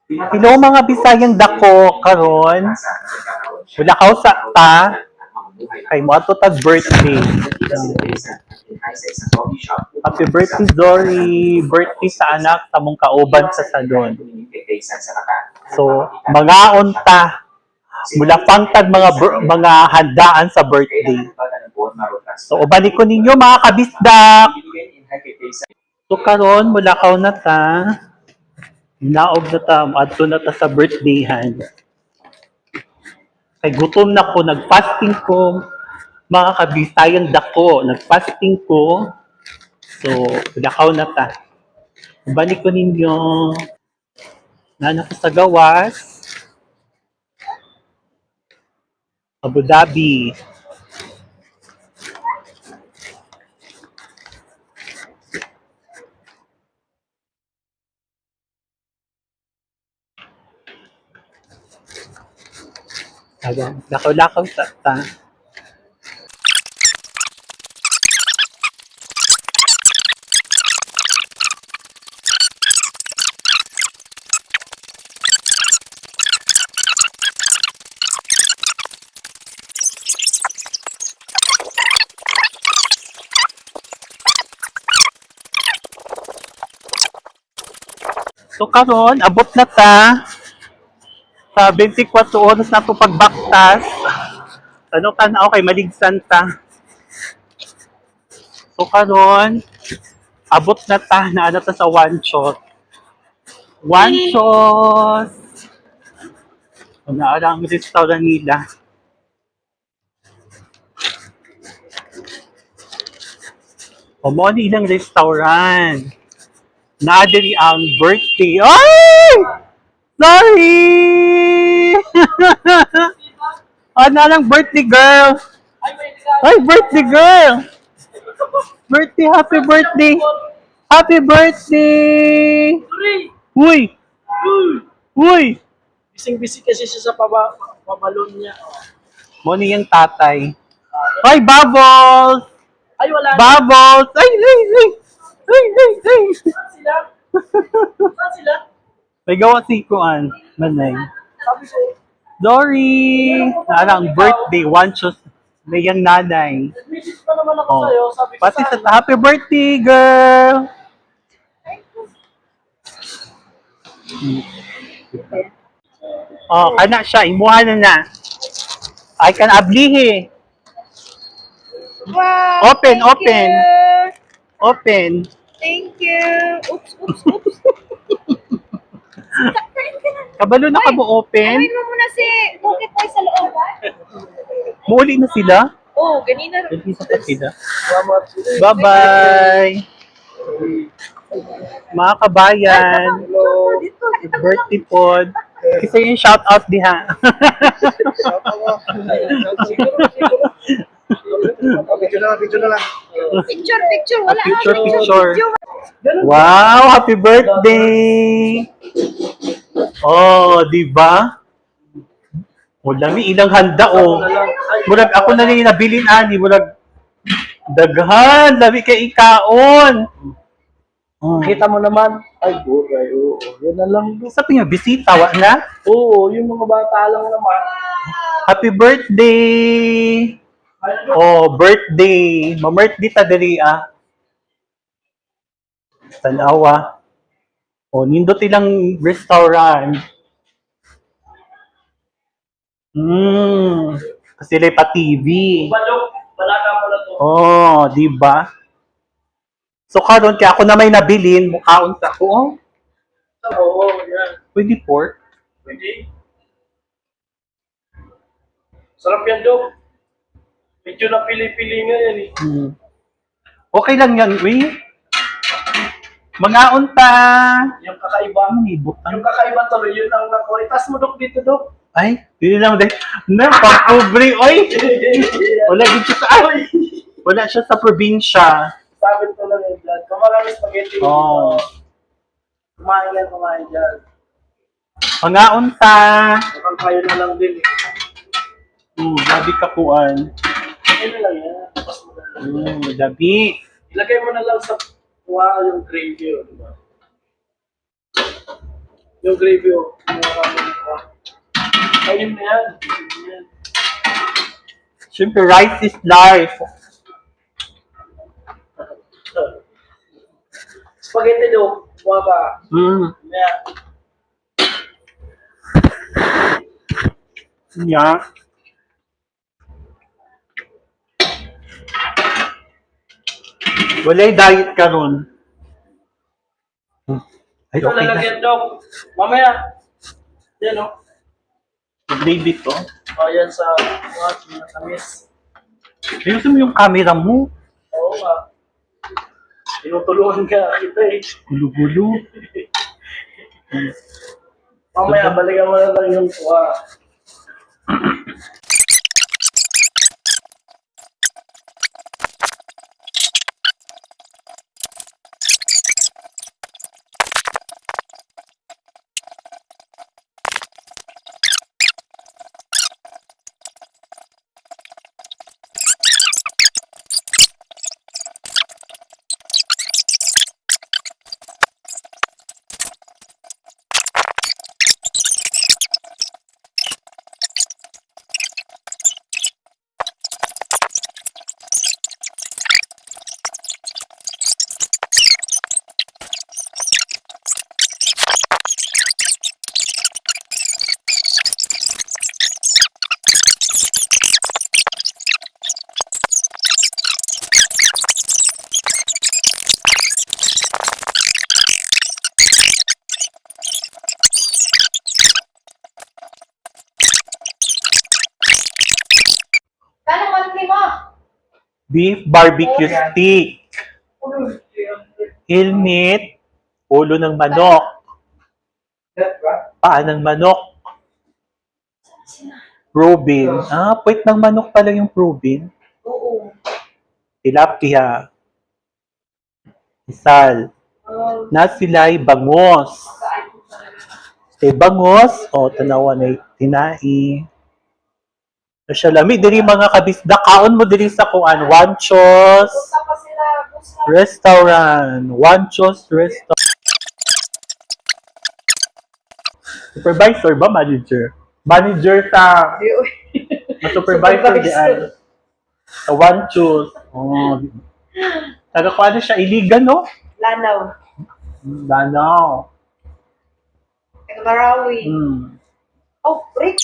Hello mga Bisayang dako karon. Wala ka sa ta kay mo ato tag birthday. Happy birthday Dory, birthday sa anak sa mong kauban sa salon. So, mga unta mula pangtag mga handaan sa birthday. So, ubalik ko ninyo mga kabisdak. So, karon mula ka na ta. Naog na ta, adto na ta sa birthdayhan. Kay gutom na ko, nagfasting ko, mga kabisayang dako, nagfasting ko. So, lakaw na ta. Balik ko ninyo, na ko sa gawas, Abu Dhabi. Lakaw-lakaw sa ta. So karon abot na ta sa 24 oras na to pagbaktas. Ano tanaw kay maligsan ta. So karon abot na ta na ano ta sa one shot. One shot. Naara ang restaurant nila. Mo ni ilang restaurant. Naadiri ang birthday. Ay! Sorry! Ano lang birthday girl? Ay, birthday girl! Birthday, happy birthday! Happy birthday! Uy! Uy! Bising-bising kasi siya sa pabalon niya. Mo ni yung tatay. Ay, Bubbles! Ay, wala na. Bubbles! Ay, ay, ay! Ay, ay, ay! Saan sila? Saan sila? May gawa si Kuan. Manay. Sabi ko, Dory! Naarang birthday, one shot. May yung nanay. message pa naman ako Oh. sa'yo. Sabi ko Pati saan? sa happy birthday, girl! Oh, kana siya. Imuha na. I can ablihi. Wow! Open, thank open. You. Open. Thank you. Oops, oops, oops. Saktarin ka na. Kabalo na ka mo open? Gawin mo muna si Cookie Boy sa loob. Muuli na sila? Oo, ganina. Isa pa sila. Salamat. Bye-bye! Mga kabayan, Dito. birthday pod. Kasi yung shout out diha. Picture na lang. Picture, picture. Wala Picture. Wow, happy birthday! Oh, di ba? O dami ilang handa oh. Murag ako na rin nabilin ani, murag daghan, dami kay ikaon. Oh. Kita mo naman. Ay, buray. Oo. Yan na lang. Sa pinya bisita wa na? Oo, yung mga bata lang naman. Happy birthday! Oh, birthday. Ma-birthday ta diri ah. Tanawa. Oh, nindot ilang restaurant. Kasi pa TV. Balok. Balaka mo na to. Oh, di ba? So karon kaya ako na may nabilin, mukhaon sa ko. Oh, Oo, yan. 24. Pwede. Sarap yan, Dok. Medyo na pili-pili nga yan eh. Okay lang yan, we. Mga unta. Yung kakaiba. Butang. Yung kakaiba tuloy, yun ang nakuha. Itas mo, Dok, dito, Dok. Ay, hindi lang din. Na, pang-pobre, oy. Wala dito sa, ay. Wala siya sa probinsya. Sabi ko lang yun dyan. Kumarami spaghetti dito. Oh. Kumain dyan. Mga unta. Mukhang kayo na lang din eh. Labi kapuan. Ayun na lang yan. Tapos mo na lang. Labi. Ilagay mo na lang sa kuha yung gravy, di ba? Yung gravy, oh. Kainin mo yan. Yan. Siyempre, rice is life. Spaghetti do. Buha ka. Maya. Yeah. Walay diet ka ron. Ay, Ito okay na. lalagyan, Dok. Mamaya. Yan, oh. Gravy to. Oh, yan sa mga tamis. Ayusin mo yung camera mo. Oo nga. Tinutulungan ka kita eh. Gulo-gulo. Mamaya, balikan mo na lang yung kuha. Kano monthly mo? Beef barbecue stick. Hilmit. Ulo ng manok. Paa ng manok. Probin. Ah, puwet ng manok pala yung probin. Oo. Tilapia. Isal. Nasilay bangos. Stay bangos. O, tanawa na tinai. Siya lami, diri mga kabisda. Kaon mo diri sa kuan. Wanchos Gusto pa sila. Gusto. Restaurant. Wanchos Restaurant. Supervisor ba? Manager? Manager sa supervisor di ay. Sa Wanchos. Oh. Taga ko ano siya, iligan, no? Lanaw. Danaw. Marawi. Hmm. Oh, Rick.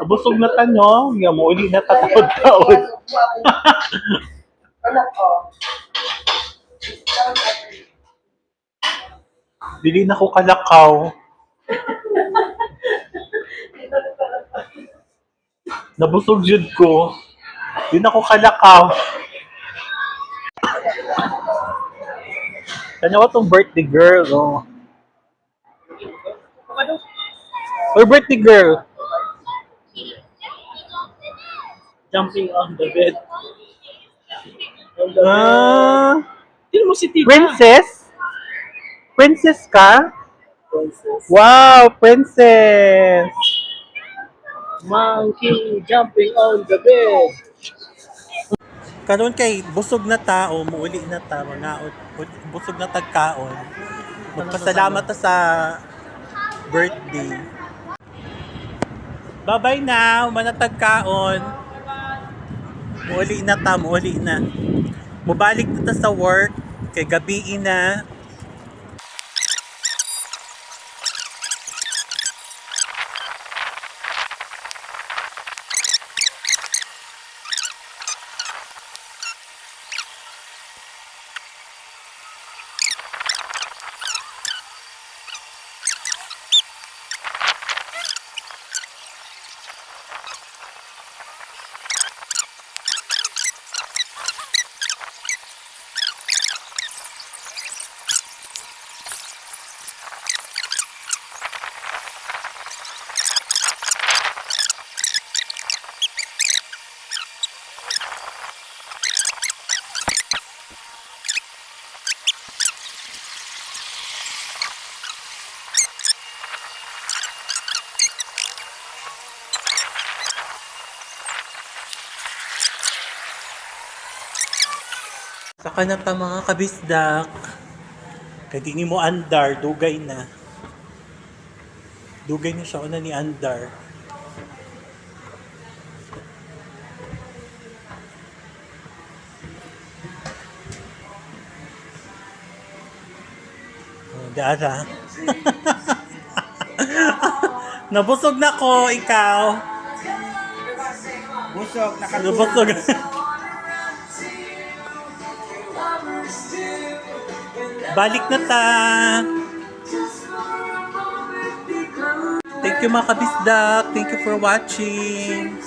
Busog na tanyo. Nga mo, uli na tatawad-tawad. Ano ko? Dili na ko kalakaw. Nabusog jud ko. Di na ko kalakaw. Kanya tong birthday girl, oh. Or birthday girl. Jumping on the bed. On the bed. Ah, Tignan mo si Tita. princess? Princess ka? Princess. Wow, princess. Monkey jumping on the bed. Karon kay busog na tao, muuli na ta, mga busog na tagkaon. Magpasalamat ta sa birthday. Bye-bye now, manatagkaon. Muuli na ta, muuli na. Mubalik na ta sa work, kay gabi na. Saka na ta mga kabisdak. Kaya di mo andar, dugay na. Dugay na siya una ni andar. Oh, dada. Nabusog na ko, ikaw. Busog, Nabusog. Balik na ta. Thank you mga kabisdak. Thank you for watching.